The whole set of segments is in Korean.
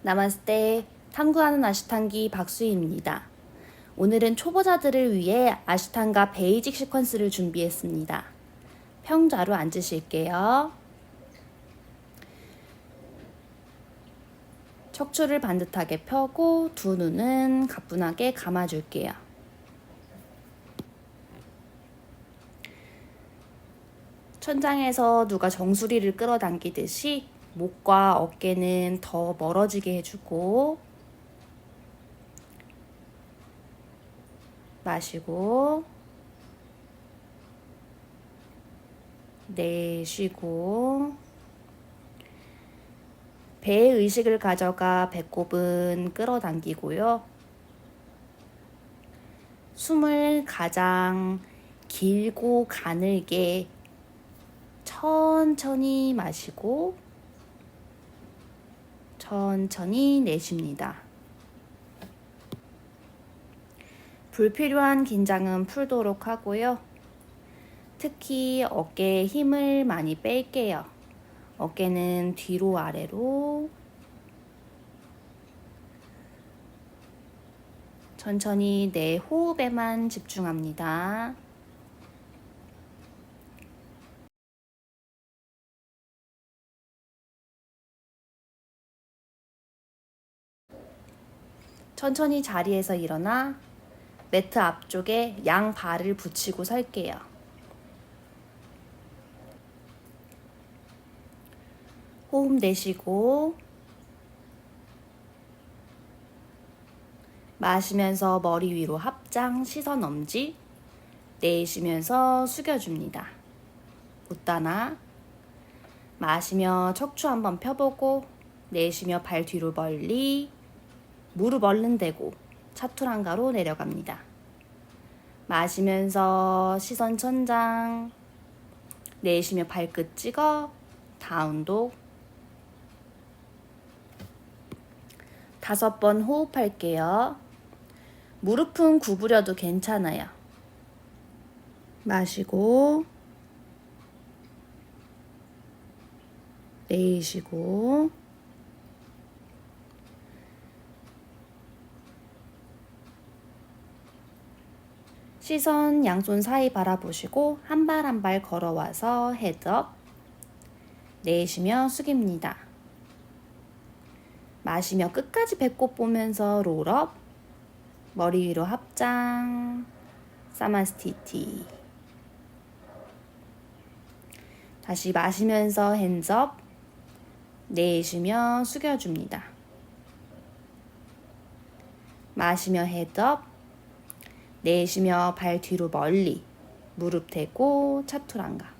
나마스테, 탐구하는 아시탄기 박수희입니다. 오늘은 초보자들을 위해 아시탄가 베이직 시퀀스를 준비했습니다. 평좌로 앉으실게요. 척추를 반듯하게 펴고 두 눈은 가뿐하게 감아줄게요. 천장에서 누가 정수리를 끌어당기듯이 목과 어깨는 더 멀어지게 해주고 마시고 내쉬고 배에 의식을 가져가 배꼽은 끌어당기고요. 숨을 가장 길고 가늘게 천천히 마시고 천천히 내쉽니다. 불필요한 긴장은 풀도록 하고요. 특히 어깨에 힘을 많이 뺄게요. 어깨는 뒤로 아래로 천천히 내 호흡에만 집중합니다. 천천히 자리에서 일어나 매트 앞쪽에 양 발을 붙이고 설게요. 호흡 내쉬고 마시면서 머리 위로 합장, 시선 엄지, 내쉬면서 숙여줍니다. 웃다나 마시며 척추 한번 펴보고 내쉬며 발 뒤로 멀리 무릎 얼른 대고 차투랑가로 내려갑니다. 마시면서 시선 천장, 내쉬며 발끝 찍어 다운독 5번 호흡할게요. 무릎은 구부려도 괜찮아요. 마시고 내쉬고 시선 양손 사이 바라보시고 한 발 한 발 걸어와서 헤드업 내쉬며 숙입니다. 마시며 끝까지 배꼽 보면서 롤업 머리 위로 합장 사마스티티 다시 마시면서 핸즈업 내쉬며 숙여줍니다. 마시며 헤드업 내쉬며 발 뒤로 멀리 무릎 대고 차투랑가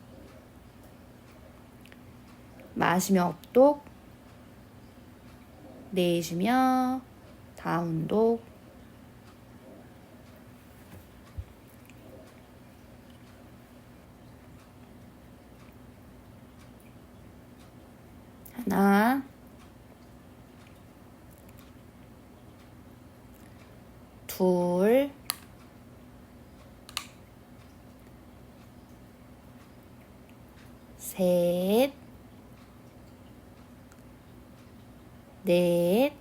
마시며 업독 내쉬며 다운독 하나 둘 셋 넷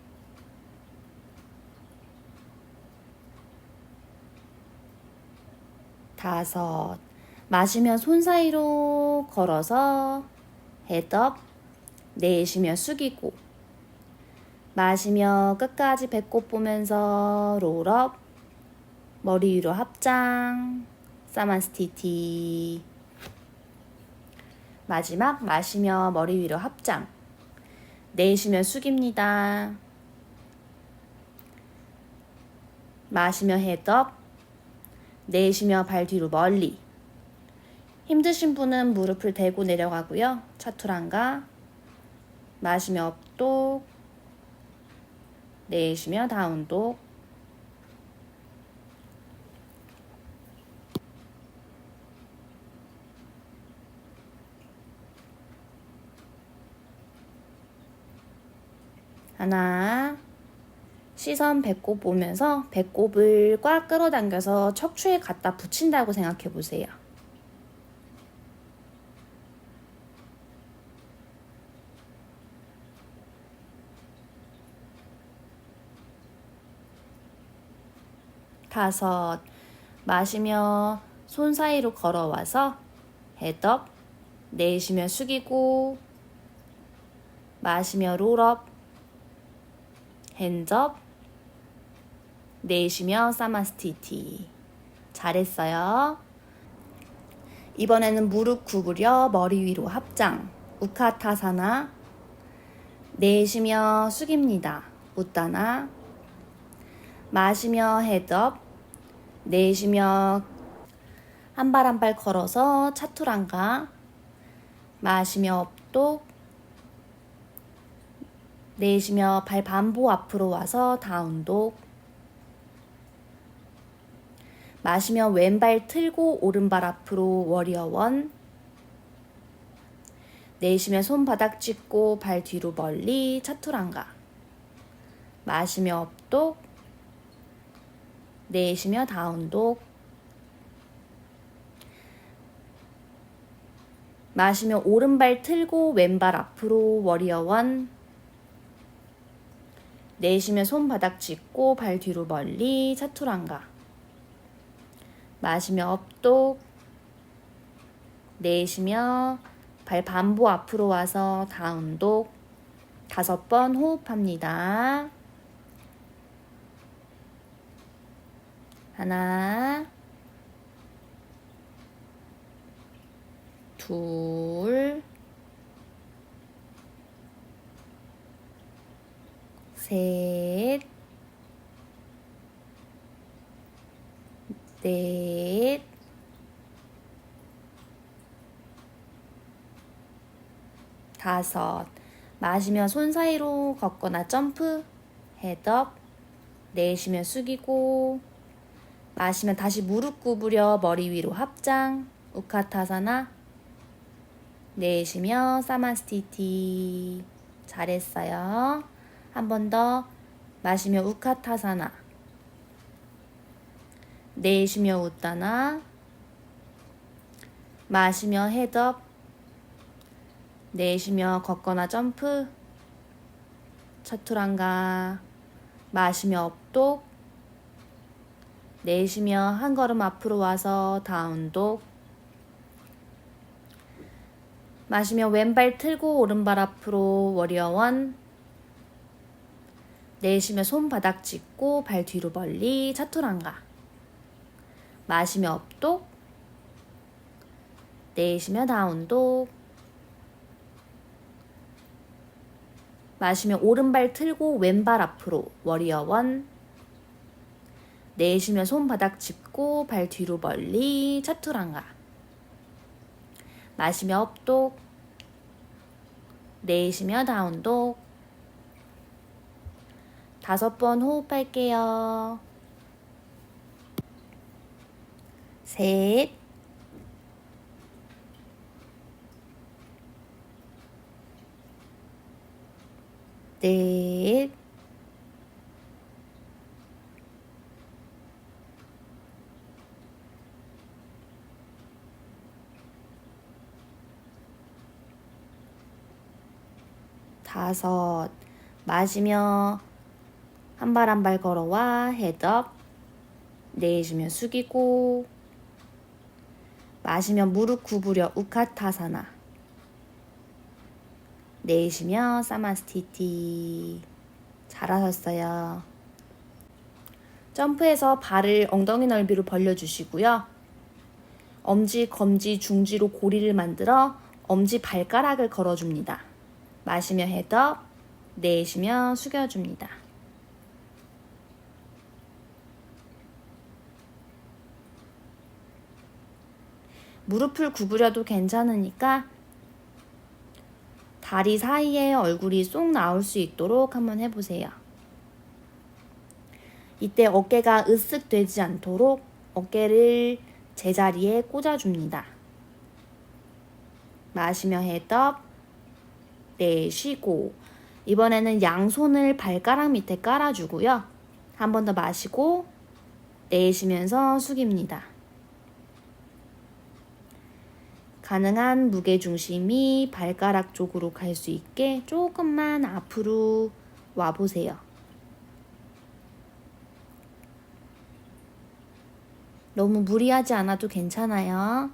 다섯 마시며 손 사이로 걸어서 헤드업 내쉬며 숙이고 마시며 끝까지 배꼽 보면서 롤업 머리 위로 합장 사마스티티 마지막 마시며 머리 위로 합장 내쉬며 숙입니다. 마시며 헤드업 내쉬며 발 뒤로 멀리 힘드신 분은 무릎을 대고 내려가고요. 차투랑가 마시며 업독 내쉬며 다운독 하나 시선 배꼽 보면서 배꼽을 꽉 끌어당겨서 척추에 갖다 붙인다고 생각해 보세요. 5. 마시며 손 사이로 걸어와서 헤드업. 내쉬며 숙이고 마시며 롤업. 핸즈업. 내쉬며 사마스티티. 잘했어요. 이번에는 무릎 구부려 머리 위로 합장. 우카타사나. 내쉬며 숙입니다. 우따나. 마시며 헤드업. 내쉬며 한 발 한 발 걸어서 차투랑가. 마시며 업독. 내쉬며 발 반보 앞으로 와서 다운독. 마시며 왼발 틀고 오른발 앞으로 워리어1. 내쉬며 손바닥 짚고 발 뒤로 멀리 차투랑가. 마시며 업독. 내쉬며 다운독. 마시며 오른발 틀고 왼발 앞으로 워리어1. 내쉬며 손바닥 짚고 발 뒤로 멀리 차투랑가. 마시며 업독. 내쉬며 발 반보 앞으로 와서 다운독. 5번 호흡합니다. 하나, 둘, 셋, 넷, 다섯. 마시며 손 사이로 걷거나 점프. 헤드업. 내쉬며 숙이고 마시면 다시 무릎 구부려 머리 위로 합장. 우카타사나. 내쉬며 사마스티티. 잘했어요. 한 번 더. 마시며 우카타사나. 내쉬며 우따나. 마시며 헤드업. 내쉬며 걷거나 점프. 차투랑가. 마시며 업독. 내쉬며 한 걸음 앞으로 와서 다운독. 마시며 왼발 틀고 오른발 앞으로 워리어1. 내쉬며 손바닥 짚고 발 뒤로 멀리 차투랑가. 마시며 업독. 내쉬며 다운독. 마시며 오른발 틀고 왼발 앞으로 워리어1. 내쉬며 손바닥 짚고 발 뒤로 멀리 차투랑가. 마시며 업독. 내쉬며 다운독. 5번 호흡할게요. 셋, 넷, 다섯. 마시며 한 발 한 발 걸어와 헤드업. 내쉬며 숙이고 마시며 무릎 구부려 우카타사나. 내쉬며 사마스티티. 잘하셨어요. 점프해서 발을 엉덩이 넓이로 벌려주시고요. 엄지, 검지, 중지로 고리를 만들어 엄지 발가락을 걸어줍니다. 마시며 헤드업. 내쉬며 숙여줍니다. 무릎을 구부려도 괜찮으니까 다리 사이에 얼굴이 쏙 나올 수 있도록 한번 해보세요. 이때 어깨가 으쓱 되지 않도록 어깨를 제자리에 꽂아줍니다. 마시며 헤드업. 내쉬고 이번에는 양손을 발가락 밑에 깔아주고요. 한 번 더 마시고 내쉬면서 숙입니다. 가능한 무게중심이 발가락 쪽으로 갈 수 있게 조금만 앞으로 와보세요. 너무 무리하지 않아도 괜찮아요.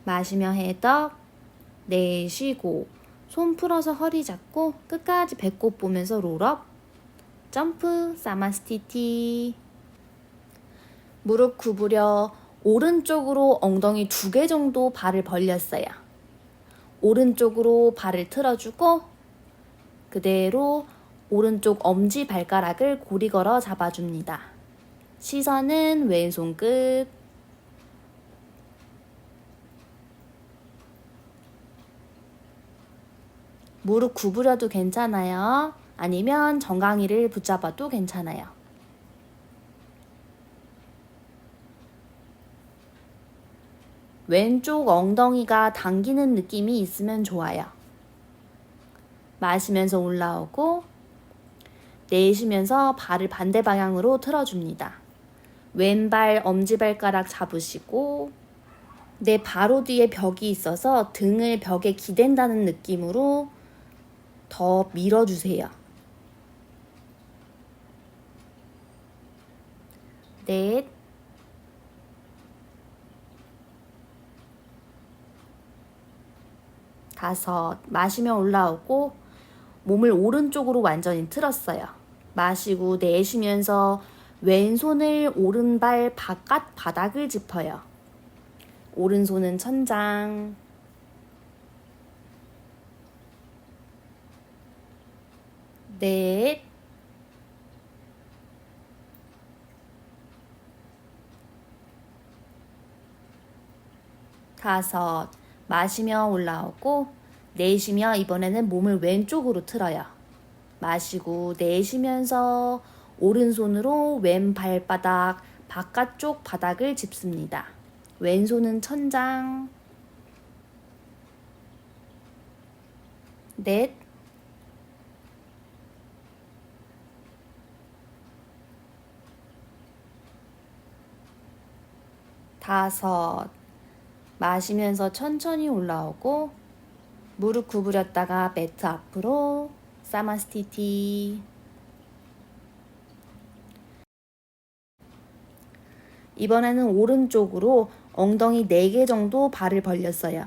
마시며 해덕, 내쉬고 손 풀어서 허리 잡고 끝까지 배꼽 보면서 롤업, 점프, 사마스티티. 무릎 구부려 오른쪽으로 엉덩이 2개 정도 발을 벌렸어요. 오른쪽으로 발을 틀어주고 그대로 오른쪽 엄지 발가락을 고리 걸어 잡아줍니다. 시선은 왼손 끝. 무릎 구부려도 괜찮아요. 아니면 정강이를 붙잡아도 괜찮아요. 왼쪽 엉덩이가 당기는 느낌이 있으면 좋아요. 마시면서 올라오고 내쉬면서 발을 반대 방향으로 틀어줍니다. 왼발 엄지발가락 잡으시고 내 바로 뒤에 벽이 있어서 등을 벽에 기댄다는 느낌으로 더 밀어주세요. 넷, 다섯. 마시며 올라오고 몸을 오른쪽으로 완전히 틀었어요. 마시고 내쉬면서 왼손을 오른발 바깥 바닥을 짚어요. 오른손은 천장. 넷, 다섯. 마시며 올라오고 내쉬며 이번에는 몸을 왼쪽으로 틀어요. 마시고 내쉬면서 오른손으로 왼 발바닥 바깥쪽 바닥을 짚습니다. 왼손은 천장. 넷, 다섯. 마시면서 천천히 올라오고 무릎 구부렸다가 매트 앞으로 사마스티티. 이번에는 오른쪽으로 엉덩이 4개 정도 발을 벌렸어요.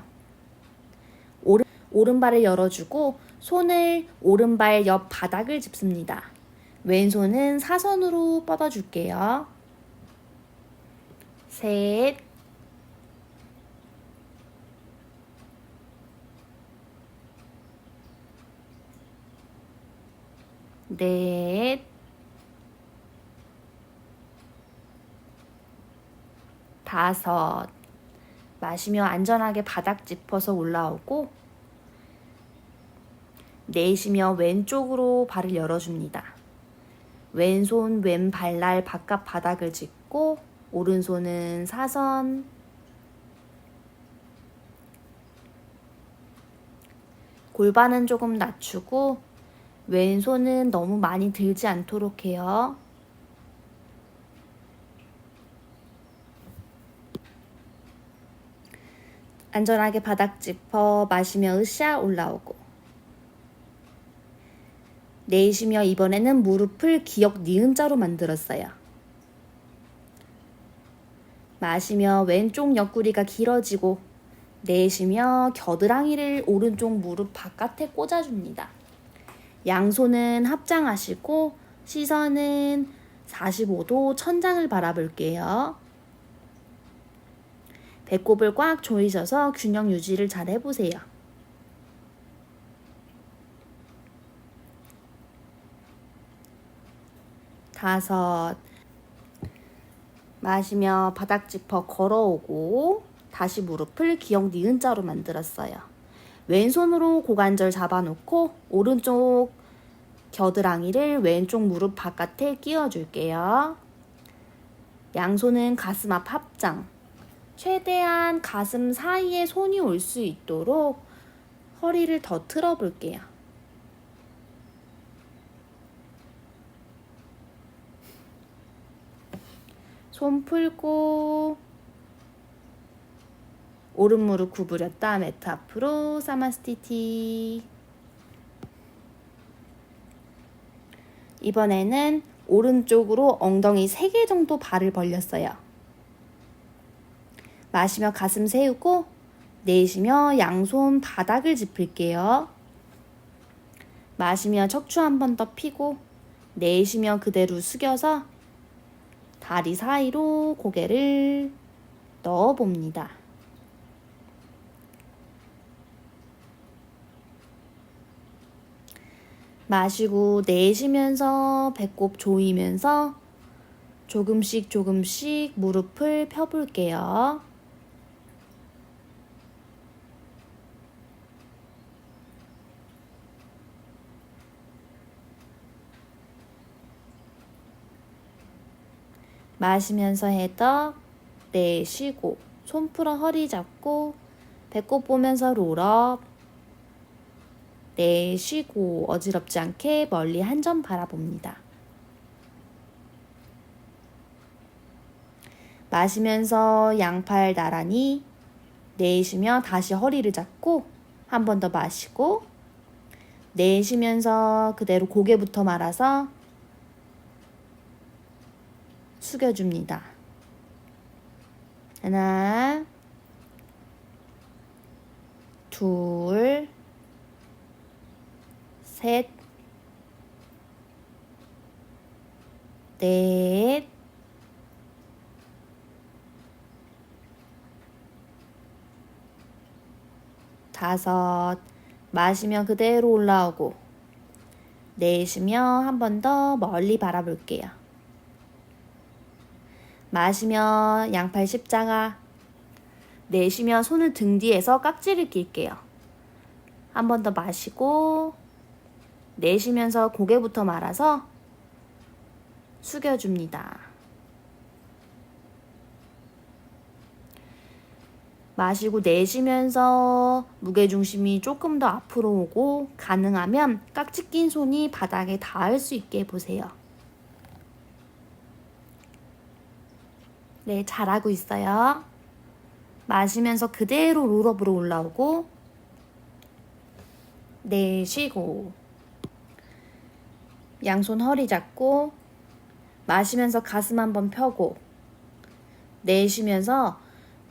오른발을 열어주고 손을 오른발 옆 바닥을 짚습니다. 왼손은 사선으로 뻗어줄게요. 셋, 넷, 다섯. 마시며 안전하게 바닥 짚어서 올라오고 내쉬며 왼쪽으로 발을 열어줍니다. 왼손 왼 발날 바깥 바닥을 짚고 오른손은 사선. 골반은 조금 낮추고 왼손은 너무 많이 들지 않도록 해요. 안전하게 바닥 짚어 마시며 으쌰 올라오고 내쉬며 이번에는 무릎을 기역 니은자로 만들었어요. 마시며 왼쪽 옆구리가 길어지고 내쉬며 겨드랑이를 오른쪽 무릎 바깥에 꽂아줍니다. 양손은 합장하시고 시선은 45도 천장을 바라볼게요. 배꼽을 꽉 조이셔서 균형 유지를 잘 해보세요. 다섯. 마시며 바닥 짚어 걸어오고 다시 무릎을 기역 니은자로 만들었어요. 왼손으로 고관절 잡아놓고 오른쪽 겨드랑이를 왼쪽 무릎 바깥에 끼워줄게요. 양손은 가슴 앞 합장. 최대한 가슴 사이에 손이 올 수 있도록 허리를 더 틀어볼게요. 손 풀고 오른 무릎 구부렸다 매트 앞으로 사마스티티. 이번에는 오른쪽으로 엉덩이 3개 정도 발을 벌렸어요. 마시며 가슴 세우고 내쉬며 양손 바닥을 짚을게요. 마시며 척추 한 번 더 펴고 내쉬며 그대로 숙여서 다리 사이로 고개를 넣어봅니다. 마시고 내쉬면서 배꼽 조이면서 조금씩 무릎을 펴볼게요. 마시면서 헤더, 내쉬고 손 풀어 허리 잡고 배꼽 보면서 롤업, 내쉬고 어지럽지 않게 멀리 한 점 바라봅니다. 마시면서 양팔 나란히, 내쉬며 다시 허리를 잡고 한 번 더 마시고 내쉬면서 그대로 고개부터 말아서 숙여줍니다. 하나, 둘, 셋, 넷, 다섯. 마시며 그대로 올라오고 내쉬며 한 번 더 멀리 바라볼게요. 마시며 양팔 십자가, 내쉬며 손을 등 뒤에서 깍지를 낄게요. 한 번 더 마시고 내쉬면서 고개부터 말아서 숙여줍니다. 마시고 내쉬면서 무게중심이 조금 더 앞으로 오고 가능하면 깍지 낀 손이 바닥에 닿을 수 있게 해보세요. 네, 잘하고 있어요. 마시면서 그대로 롤업으로 올라오고 내쉬고 양손 허리 잡고 마시면서 가슴 한번 펴고 내쉬면서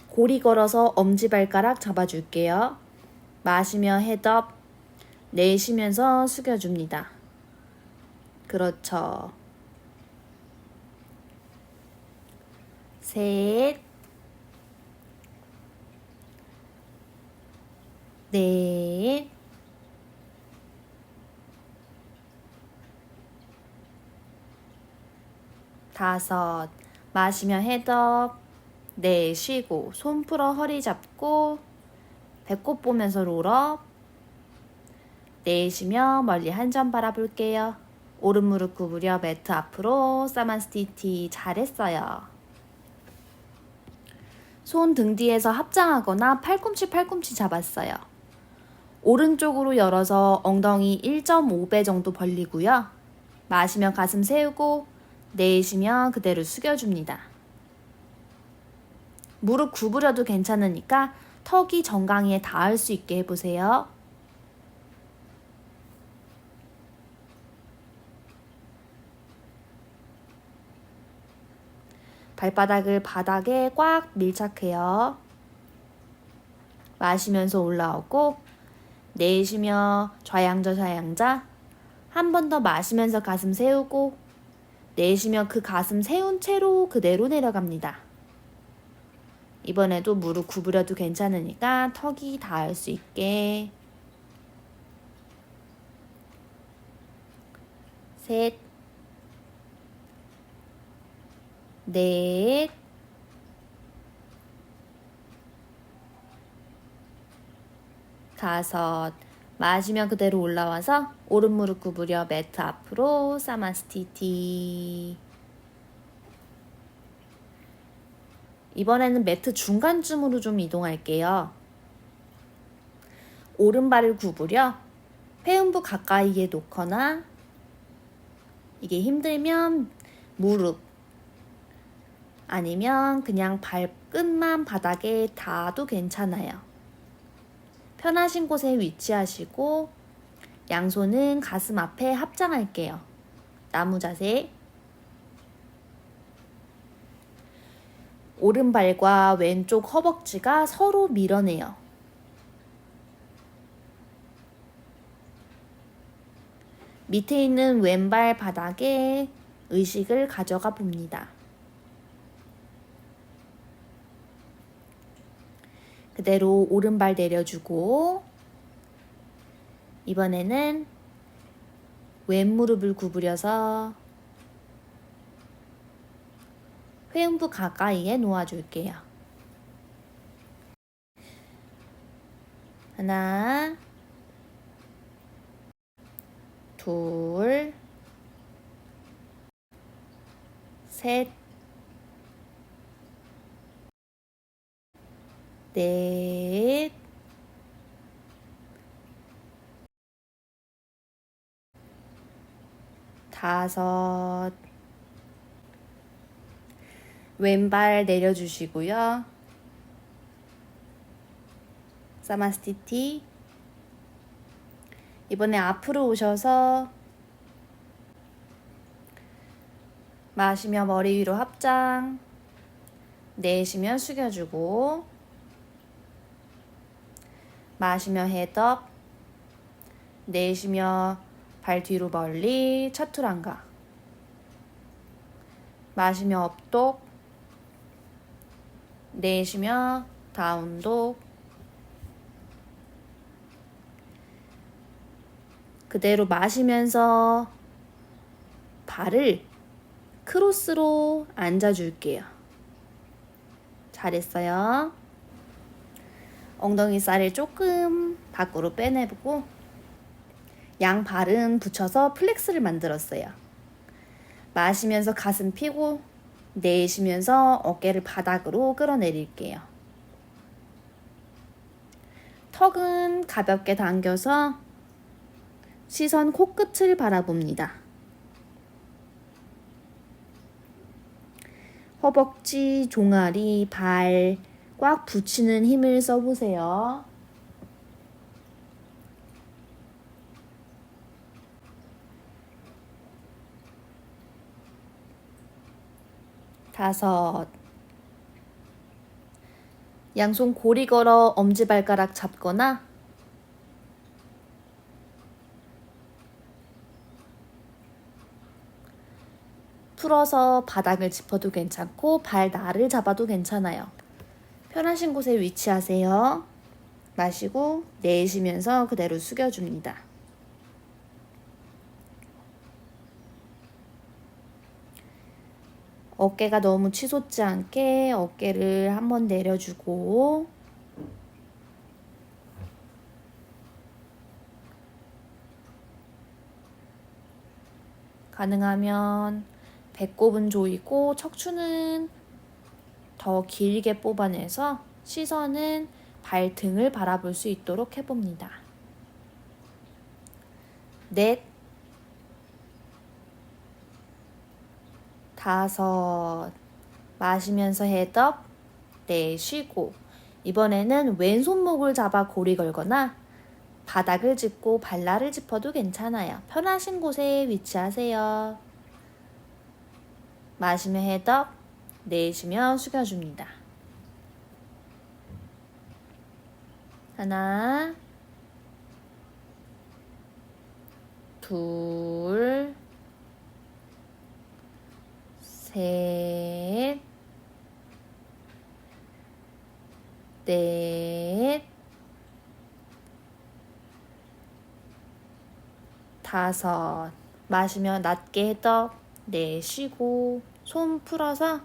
고리 걸어서 엄지발가락 잡아줄게요. 마시며 헤드업, 내쉬면서 숙여줍니다. 그렇죠. 셋, 넷, 다섯. 마시며 헤드업, 내쉬고 손 풀어 허리 잡고 배꼽 보면서 롤업, 내쉬며 멀리 한 점 바라볼게요. 오른 무릎 구부려 매트 앞으로 사만스티티. 잘했어요. 손 등 뒤에서 합장하거나 팔꿈치 잡았어요. 오른쪽으로 열어서 엉덩이 1.5배 정도 벌리고요. 마시며 가슴 세우고 내쉬며 그대로 숙여줍니다. 무릎 구부려도 괜찮으니까 턱이 정강이에 닿을 수 있게 해보세요. 발바닥을 바닥에 꽉 밀착해요. 마시면서 올라오고 내쉬며 좌양자. 한 번 더 마시면서 가슴 세우고 내쉬며 그 가슴 세운 채로 그대로 내려갑니다. 이번에도 무릎 구부려도 괜찮으니까 턱이 닿을 수 있게. 셋, 넷, 다섯. 마시며 그대로 올라와서 오른 무릎 구부려 매트 앞으로 사마스티티. 이번에는 매트 중간쯤으로 좀 이동할게요. 오른발을 구부려 회음부 가까이에 놓거나 이게 힘들면 무릎 아니면 그냥 발끝만 바닥에 닿아도 괜찮아요. 편하신 곳에 위치하시고 양손은 가슴 앞에 합장할게요. 나무 자세. 오른발과 왼쪽 허벅지가 서로 밀어내요. 밑에 있는 왼발 바닥에 의식을 가져가 봅니다. 그대로 오른발 내려주고 이번에는 왼무릎을 구부려서 회음부 가까이에 놓아줄게요. 하나, 둘, 셋, 넷, 다섯. 왼발 내려주시고요. 사마스티티. 이번에 앞으로 오셔서 마시며 머리 위로 합장, 내쉬며 숙여주고, 마시며 헤드업, 내쉬며 발 뒤로 멀리 차투란가, 마시며 업독, 내쉬며 다운독. 그대로 마시면서 발을 크로스로 앉아줄게요. 잘했어요. 엉덩이 살을 조금 밖으로 빼내보고 양 발은 붙여서 플렉스를 만들었어요. 마시면서 가슴 펴고 내쉬면서 어깨를 바닥으로 끌어내릴게요. 턱은 가볍게 당겨서 시선 코끝을 바라봅니다. 허벅지, 종아리, 발 꽉 붙이는 힘을 써보세요. 다섯. 양손 고리 걸어 엄지발가락 잡거나 풀어서 바닥을 짚어도 괜찮고 발 날을 잡아도 괜찮아요. 편하신 곳에 위치하세요. 마시고 내쉬면서 그대로 숙여줍니다. 어깨가 너무 치솟지 않게 어깨를 한번 내려주고 가능하면 배꼽은 조이고 척추는 더 길게 뽑아내서 시선은 발등을 바라볼 수 있도록 해봅니다. 넷, 다섯. 마시면서 헤드업, 내쉬고. 이번에는 왼손목을 잡아 고리 걸거나 바닥을 짚고 발날을 짚어도 괜찮아요. 편하신 곳에 위치하세요. 마시며 헤드업, 내쉬며 숙여줍니다. 하나, 둘, 셋, 넷, 다섯. 마시며 낮게 헤드업, 내쉬고 손 풀어서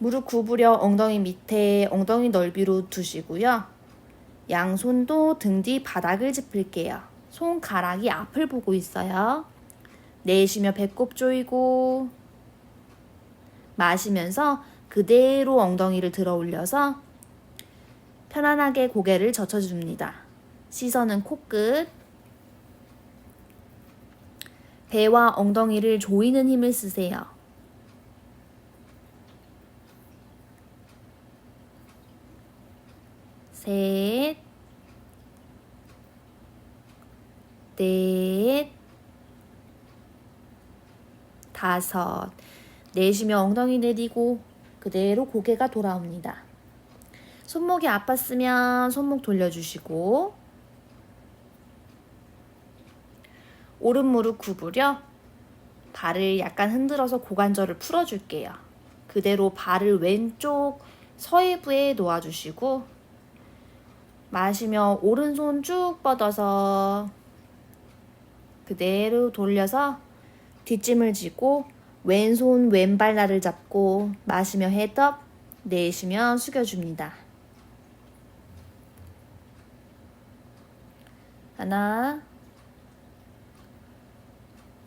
무릎 구부려 엉덩이 밑에 엉덩이 넓이로 두시고요. 양손도 등 뒤 바닥을 짚을게요. 손가락이 앞을 보고 있어요. 내쉬며 배꼽 조이고 마시면서 그대로 엉덩이를 들어 올려서 편안하게 고개를 젖혀줍니다. 시선은 코끝. 배와 엉덩이를 조이는 힘을 쓰세요. 셋, 넷, 다섯. 내쉬며 엉덩이 내리고 그대로 고개가 돌아옵니다. 손목이 아팠으면 손목 돌려주시고 오른 무릎 구부려 발을 약간 흔들어서 고관절을 풀어줄게요. 그대로 발을 왼쪽 서해부에 놓아주시고 마시며 오른손 쭉 뻗어서 그대로 돌려서 뒷짐을 지고 왼손 왼발날을 잡고 마시며 헤드업, 내쉬며 숙여줍니다. 하나,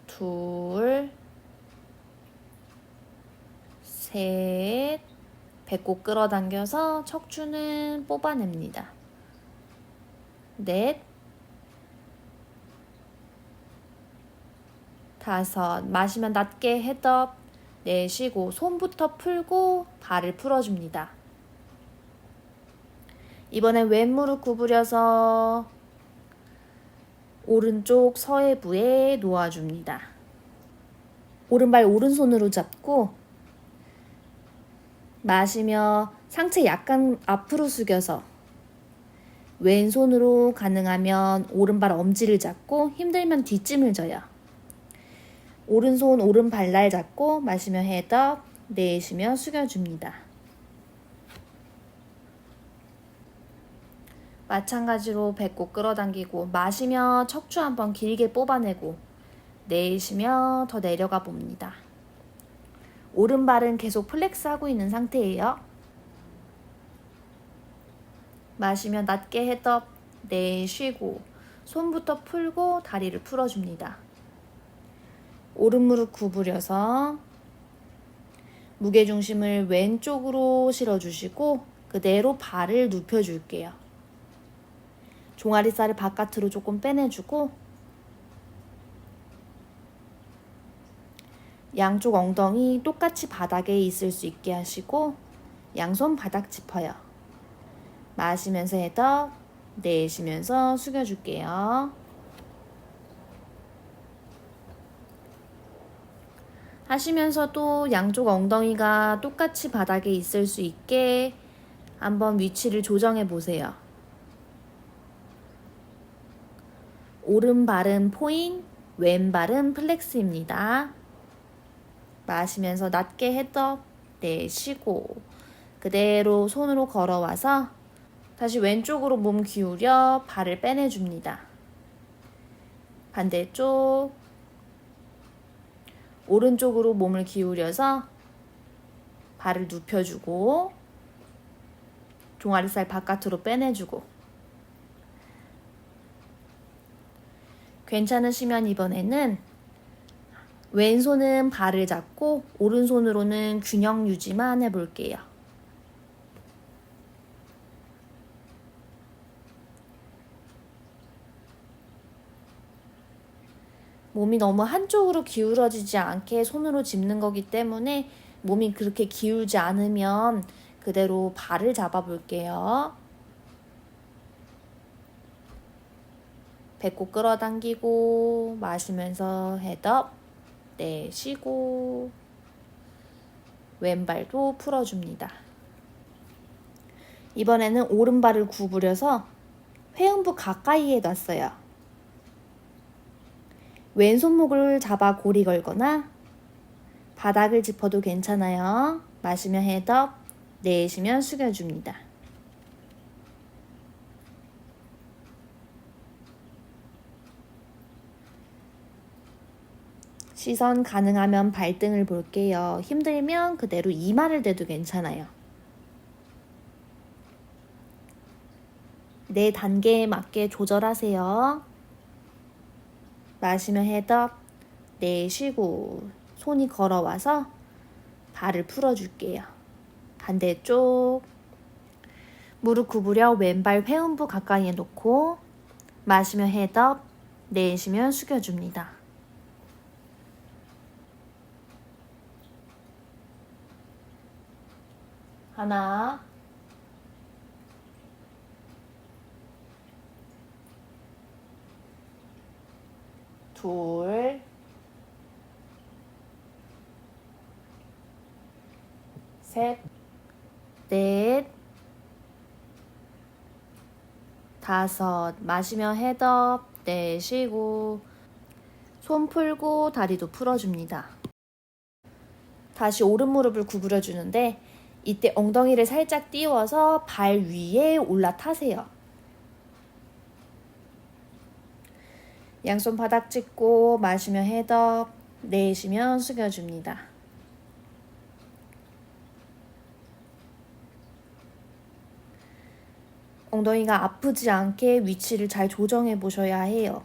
둘, 셋, 배꼽 끌어당겨서 척추는 뽑아냅니다. 넷, 다섯, 마시면 낮게 헤드업, 내쉬고 손부터 풀고 발을 풀어줍니다. 이번엔 왼무릎 구부려서 오른쪽 서해부에 놓아줍니다. 오른발 오른손으로 잡고 마시며 상체 약간 앞으로 숙여서 왼손으로 가능하면 오른발 엄지를 잡고 힘들면 뒷짐을 져요. 오른손 오른발날 잡고 마시며 헤드업, 내쉬며 숙여줍니다. 마찬가지로 배꼽 끌어당기고 마시며 척추 한번 길게 뽑아내고 내쉬며 더 내려가 봅니다. 오른발은 계속 플렉스 하고 있는 상태예요. 마시며 낮게 헤드업, 내쉬고 손부터 풀고 다리를 풀어줍니다. 오른 무릎 구부려서 무게중심을 왼쪽으로 실어주시고 그대로 발을 눕혀줄게요. 종아리살을 바깥으로 조금 빼내주고 양쪽 엉덩이 똑같이 바닥에 있을 수 있게 하시고 양손 바닥 짚어요. 마시면서 헤드업, 내쉬면서 숙여줄게요. 하시면서도 양쪽 엉덩이가 똑같이 바닥에 있을 수 있게 한번 위치를 조정해 보세요. 오른발은 포인, 왼발은 플렉스입니다. 마시면서 낮게 헤드업, 내쉬고 그대로 손으로 걸어와서 다시 왼쪽으로 몸 기울여 발을 빼내줍니다. 반대쪽 오른쪽으로 몸을 기울여서 발을 눕혀주고 종아리살 바깥으로 빼내주고 괜찮으시면 이번에는 왼손은 발을 잡고 오른손으로는 균형 유지만 해볼게요. 몸이 너무 한쪽으로 기울어지지 않게 손으로 짚는 거기 때문에 몸이 그렇게 기울지 않으면 그대로 발을 잡아볼게요. 배꼽 끌어당기고 마시면서 헤드업, 내쉬고 왼발도 풀어줍니다. 이번에는 오른발을 구부려서 회음부 가까이에 놨어요. 왼손목을 잡아 고리 걸거나 바닥을 짚어도 괜찮아요. 마시며 헤드업, 내쉬며 숙여줍니다. 시선 가능하면 발등을 볼게요. 힘들면 그대로 이마를 대도 괜찮아요. 내 단계에 맞게 조절하세요. 마시며 헤드업, 내쉬고 손이 걸어와서 발을 풀어줄게요. 반대쪽 무릎 구부려 왼발 회음부 가까이에 놓고 마시며 헤드업, 내쉬며 숙여줍니다. 하나, 둘, 셋, 넷, 다섯. 마시며 헤드업. 내쉬고 손 풀고 다리도 풀어줍니다. 다시 오른 무릎을 구부려 주는데 이때 엉덩이를 살짝 띄워서 발 위에 올라타세요. 양손 바닥 짚고 마시며 헤드업. 내쉬면 숙여줍니다. 엉덩이가 아프지 않게 위치를 잘 조정해 보셔야 해요.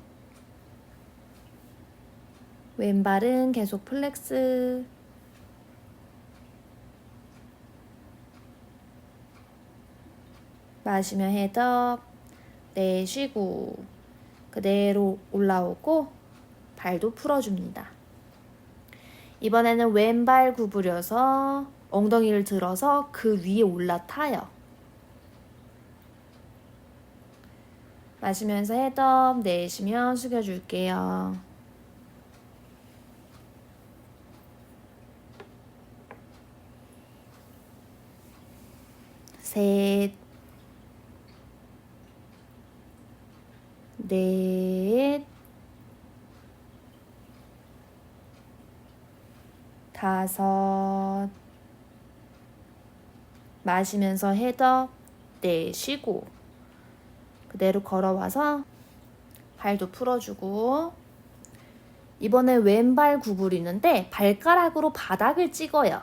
왼발은 계속 플렉스. 마시며 헤드업. 내쉬고 그대로 올라오고 발도 풀어줍니다. 이번에는 왼발 구부려서 엉덩이를 들어서 그 위에 올라타요. 마시면서 헤드업. 내쉬면 숙여줄게요. 셋, 넷, 다섯. 마시면서 헤드업. 내쉬고 그대로 걸어와서 발도 풀어주고 이번에 왼발 구부리는데 발가락으로 바닥을 찍어요.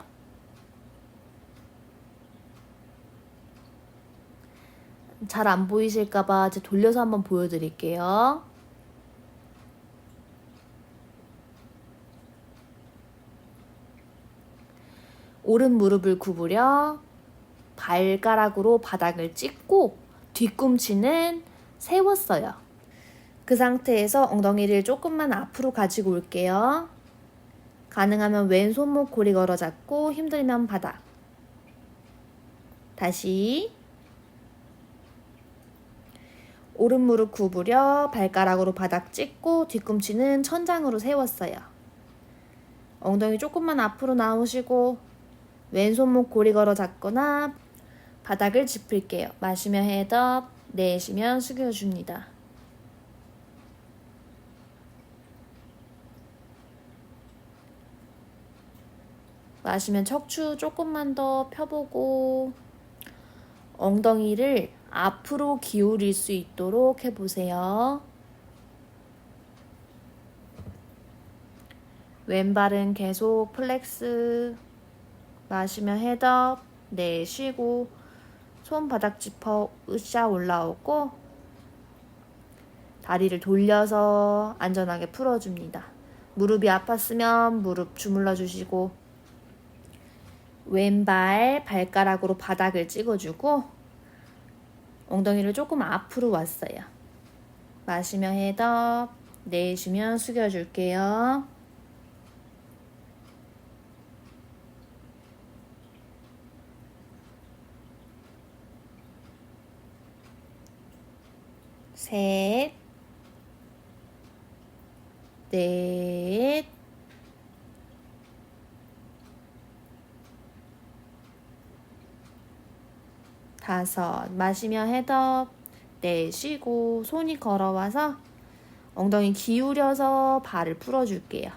잘 안 보이실까봐 이제 돌려서 한번 보여드릴게요. 오른 무릎을 구부려 발가락으로 바닥을 찍고 뒤꿈치는 세웠어요. 그 상태에서 엉덩이를 조금만 앞으로 가지고 올게요. 가능하면 왼손목 고리 걸어 잡고 힘들면 바닥. 다시 오른 무릎 구부려 발가락으로 바닥 찍고 뒤꿈치는 천장으로 세웠어요. 엉덩이 조금만 앞으로 나오시고 왼손목 고리 걸어 잡거나 바닥을 짚을게요. 마시며 헤드업. 내쉬면 숙여줍니다. 마시면 척추 조금만 더 펴보고 엉덩이를 앞으로 기울일 수 있도록 해보세요. 왼발은 계속 플렉스. 마시며 헤드업. 내쉬고 손바닥 짚어 으쌰 올라오고 다리를 돌려서 안전하게 풀어줍니다. 무릎이 아팠으면 무릎 주물러 주시고 왼발 발가락으로 바닥을 찍어주고 엉덩이를 조금 앞으로 왔어요. 마시며 헤드업. 내쉬면 숙여줄게요. 셋, 넷, 다섯. 마시며 헤드업. 내쉬고 손이 걸어와서 엉덩이 기울여서 발을 풀어줄게요.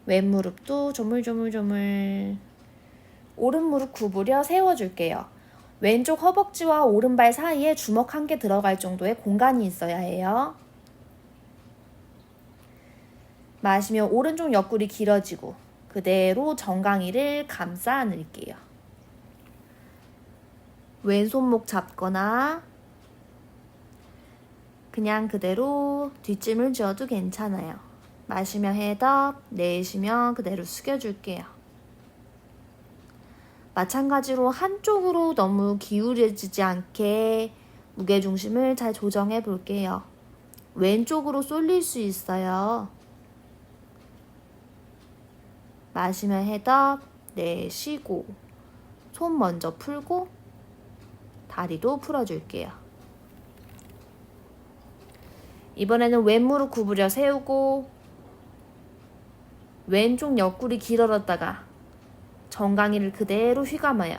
왼 무릎도 조물조물조물. 오른 무릎 구부려 세워줄게요. 왼쪽 허벅지와 오른발 사이에 주먹 한 개 들어갈 정도의 공간이 있어야 해요. 마시며 오른쪽 옆구리 길어지고 그대로 정강이를 감싸 안을게요. 왼손목 잡거나 그냥 그대로 뒷짐을 쥐어도 괜찮아요. 마시며 헤드업. 내쉬며 그대로 숙여줄게요. 마찬가지로 한쪽으로 너무 기울여지지 않게 무게중심을 잘 조정해 볼게요. 왼쪽으로 쏠릴 수 있어요. 마시며 헤드업. 내쉬고 손 먼저 풀고 다리도 풀어줄게요. 이번에는 왼무릎 구부려 세우고 왼쪽 옆구리 길어졌다가 정강이를 그대로 휘감아요.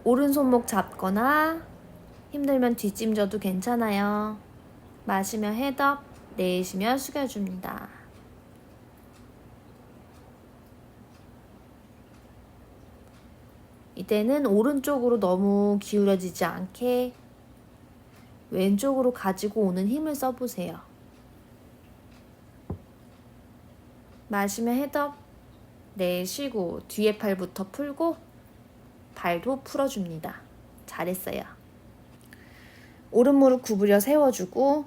오른손목 잡거나 힘들면 뒷짐져도 괜찮아요. 마시며 헤덕, 내쉬며 숙여줍니다. 이때는 오른쪽으로 너무 기울어지지 않게 왼쪽으로 가지고 오는 힘을 써보세요. 마시며 헤덕, 내쉬고 뒤에 팔부터 풀고 발도 풀어줍니다. 잘했어요. 오른 무릎 구부려 세워주고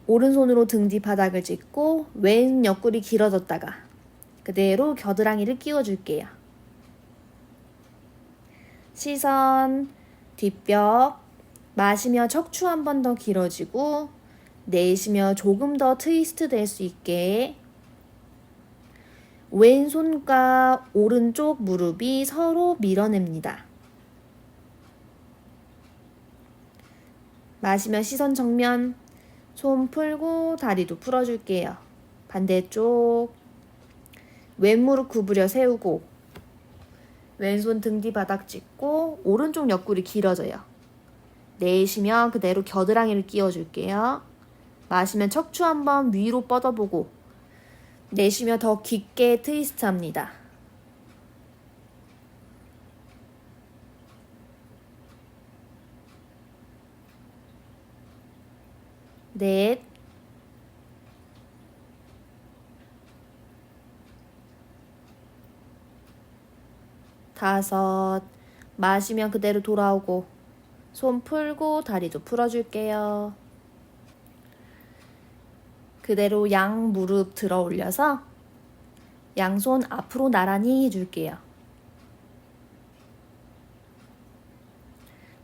오른손으로 등 뒤 바닥을 짚고 왼 옆구리 길어졌다가 그대로 겨드랑이를 끼워줄게요. 시선, 뒷벽, 마시며 척추 한 번 더 길어지고 내쉬며 조금 더 트위스트 될 수 있게 왼손과 오른쪽 무릎이 서로 밀어냅니다. 마시며 시선 정면, 손 풀고 다리도 풀어줄게요. 반대쪽, 왼 무릎 구부려 세우고 왼손 등 뒤 바닥 짚고 오른쪽 옆구리 길어져요. 내쉬면 그대로 겨드랑이를 끼워줄게요. 마시면 척추 한번 위로 뻗어보고 내쉬며 더 깊게 트위스트 합니다. 넷, 다섯, 마시면 그대로 돌아오고 손 풀고 다리도 풀어줄게요. 그대로 양 무릎 들어 올려서 양손 앞으로 나란히 해줄게요.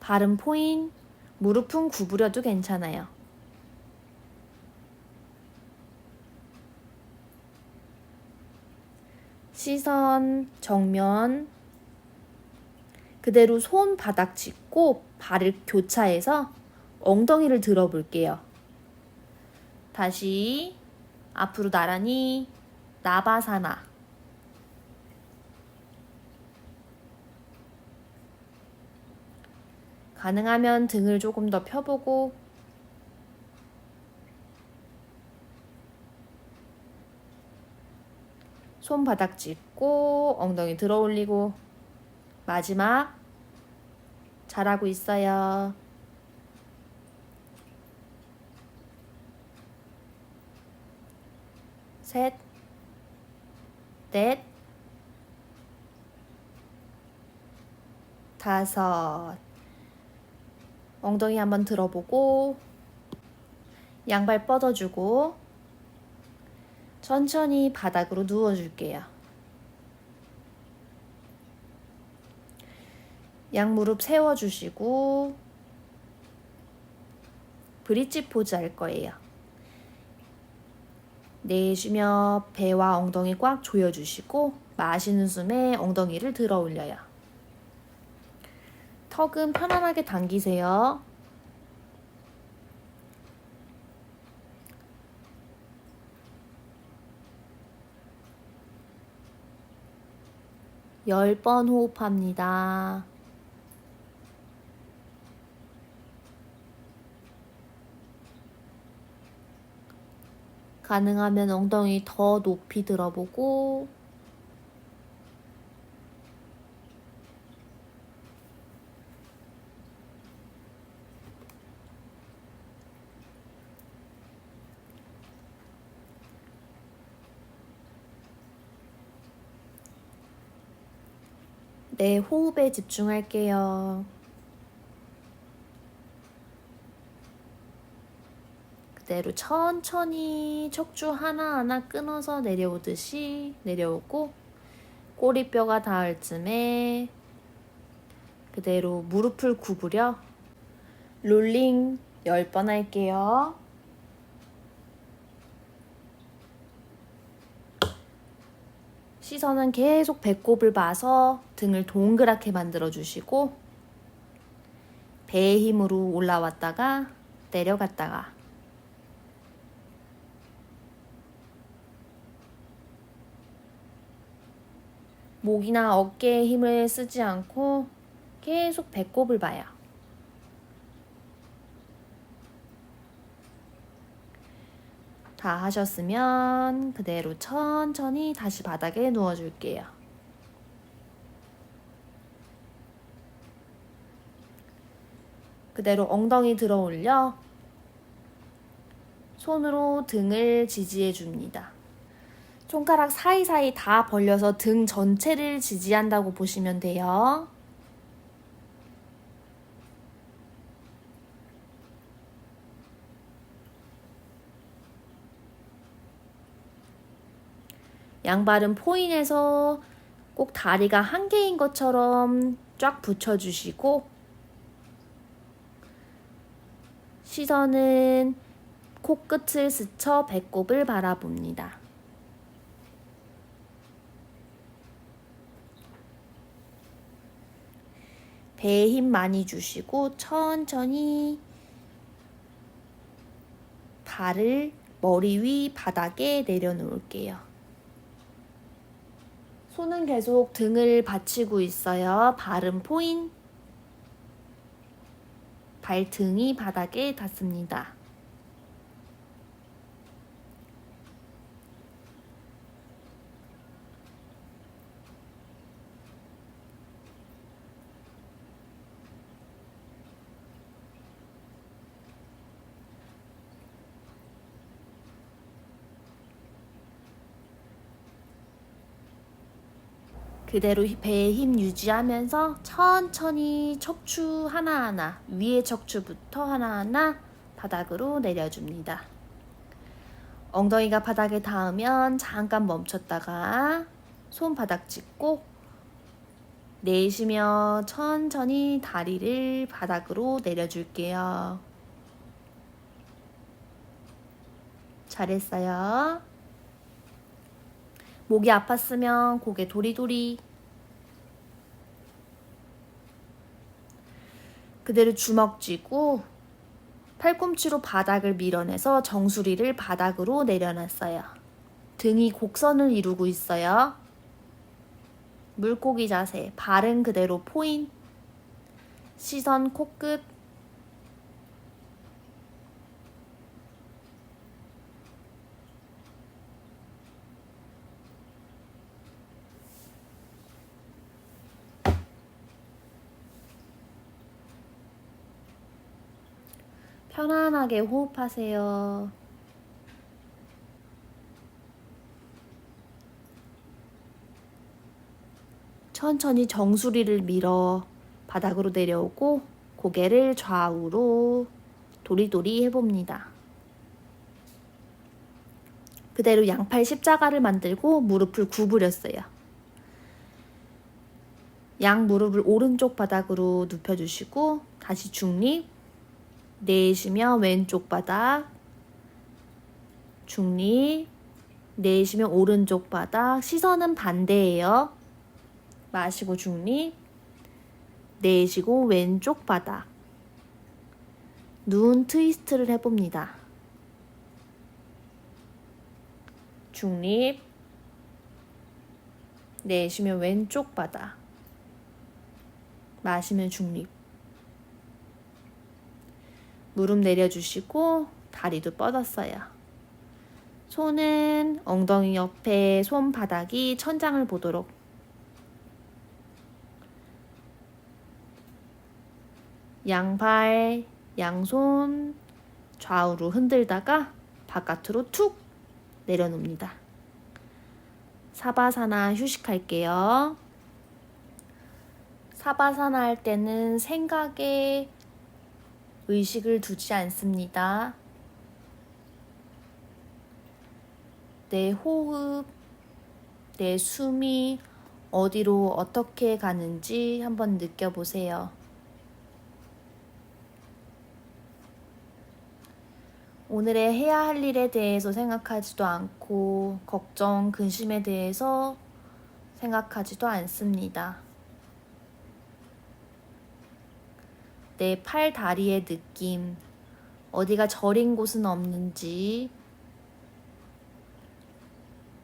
발은 포인, 무릎은 구부려도 괜찮아요. 시선 정면, 그대로 손 바닥 짚고 발을 교차해서 엉덩이를 들어볼게요. 다시 앞으로 나란히 나바사나. 가능하면 등을 조금 더 펴보고 손바닥 짚고 엉덩이 들어 올리고 마지막. 잘하고 있어요. 셋, 넷, 다섯. 엉덩이 한번 들어보고 양발 뻗어주고 천천히 바닥으로 누워줄게요. 양무릎 세워주시고 브릿지 포즈 할 거예요. 내쉬며 배와 엉덩이 꽉 조여주시고 마시는 숨에 엉덩이를 들어 올려요. 턱은 편안하게 당기세요. 열 번 호흡합니다. 가능하면 엉덩이 더 높이 들어보고 내 호흡에 집중할게요. 그대로 천천히 척추 하나하나 끊어서 내려오듯이 내려오고 꼬리뼈가 닿을 쯤에 그대로 무릎을 구부려 롤링 10번 할게요. 시선은 계속 배꼽을 봐서 등을 동그랗게 만들어주시고 배의 힘으로 올라왔다가 내려갔다가 목이나 어깨에 힘을 쓰지 않고 계속 배꼽을 봐요. 다 하셨으면 그대로 천천히 다시 바닥에 누워줄게요. 그대로 엉덩이 들어 올려 손으로 등을 지지해 줍니다. 손가락 사이사이 다 벌려서 등 전체를 지지한다고 보시면 돼요. 양발은 포인해서 꼭 다리가 한 개인 것처럼 쫙 붙여주시고 시선은 코끝을 스쳐 배꼽을 바라봅니다. 배에 힘 많이 주시고 천천히 발을 머리 위 바닥에 내려놓을게요. 손은 계속 등을 받치고 있어요. 발은 포인. 발등이 바닥에 닿습니다. 그대로 배에 힘 유지하면서 천천히 척추 하나하나, 위의 척추부터 하나하나 바닥으로 내려줍니다. 엉덩이가 바닥에 닿으면 잠깐 멈췄다가 손바닥 짚고 내쉬며 천천히 다리를 바닥으로 내려줄게요. 잘했어요. 목이 아팠으면 고개 도리도리. 그대로 주먹 쥐고 팔꿈치로 바닥을 밀어내서 정수리를 바닥으로 내려놨어요. 등이 곡선을 이루고 있어요. 물고기 자세, 발은 그대로 포인. 시선 코끝. 편안하게 호흡하세요. 천천히 정수리를 밀어 바닥으로 내려오고 고개를 좌우로 도리도리 해봅니다. 그대로 양팔 십자가를 만들고 무릎을 구부렸어요. 양 무릎을 오른쪽 바닥으로 눕혀주시고 다시 중립. 내쉬며 왼쪽 바닥. 중립. 내쉬며 오른쪽 바닥. 시선은 반대예요. 마시고 중립. 내쉬고 왼쪽 바닥. 눈 트위스트를 해봅니다. 중립. 내쉬면 왼쪽 바닥. 마시면 중립. 무릎 내려주시고 다리도 뻗었어요. 손은 엉덩이 옆에 손바닥이 천장을 보도록. 양발, 양손 좌우로 흔들다가 바깥으로 툭 내려놓습니다. 사바사나 휴식할게요. 사바사나 할 때는 생각에 의식을 두지 않습니다. 내 호흡, 내 숨이 어디로 어떻게 가는지 한번 느껴보세요. 오늘의 해야 할 일에 대해서 생각하지도 않고 걱정, 근심에 대해서 생각하지도 않습니다. 내 팔, 다리의 느낌, 어디가 저린 곳은 없는지,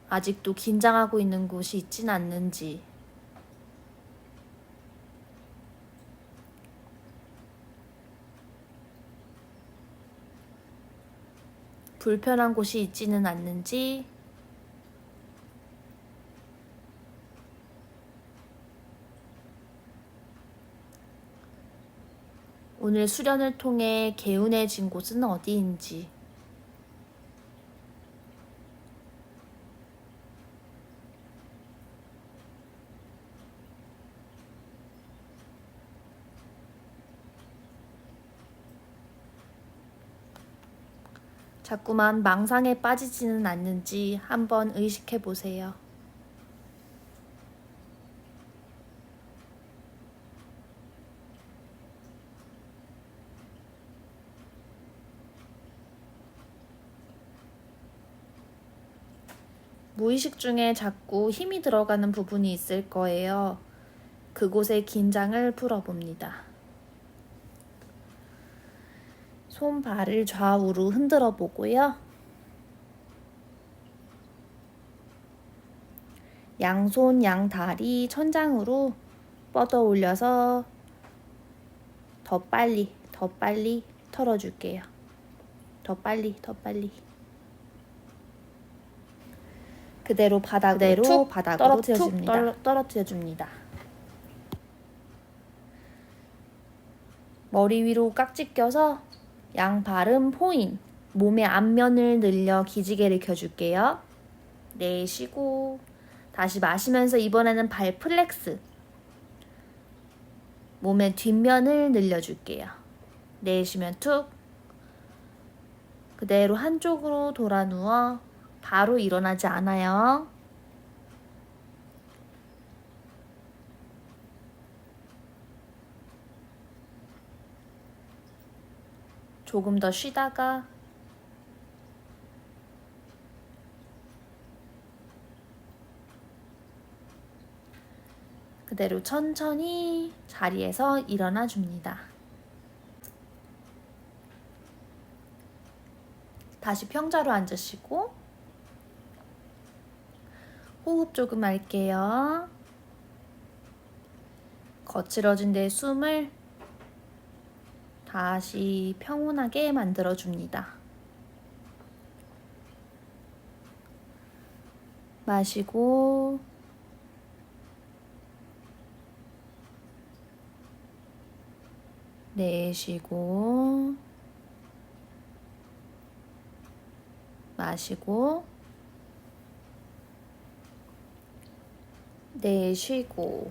아직도 긴장하고 있는 곳이 있진 않는지 불편한 곳이 있지는 않는지 오늘 수련을 통해 개운해진 곳은 어디인지 자꾸만 망상에 빠지지는 않는지 한번 의식해 보세요. 무의식 중에 자꾸 힘이 들어가는 부분이 있을 거예요. 그곳의 긴장을 풀어봅니다. 손발을 좌우로 흔들어 보고요. 양손 양다리 천장으로 뻗어 올려서 더 빨리 털어줄게요. 더 빨리 그대로 바닥으로 떨어뜨려줍니다. 머리 위로 깍지 껴서 양발은 포인, 몸의 앞면을 늘려 기지개를 켜줄게요. 내쉬고 다시 마시면서 이번에는 발 플렉스, 몸의 뒷면을 늘려줄게요. 내쉬면 툭, 그대로 한쪽으로 돌아 누워 바로 일어나지 않아요. 조금 더 쉬다가 그대로 천천히 자리에서 일어나 줍니다. 다시 평자로 앉으시고 호흡 조금 할게요. 거칠어진 내 숨을 다시 평온하게 만들어줍니다. 마시고 내쉬고 마시고 내쉬고.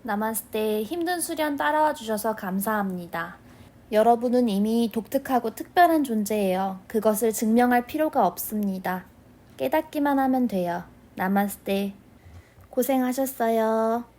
나마스테. 힘든 수련 따라와 주셔서 감사합니다. 여러분은 이미 독특하고 특별한 존재예요. 그것을 증명할 필요가 없습니다. 깨닫기만 하면 돼요. 나마스테. 고생하셨어요.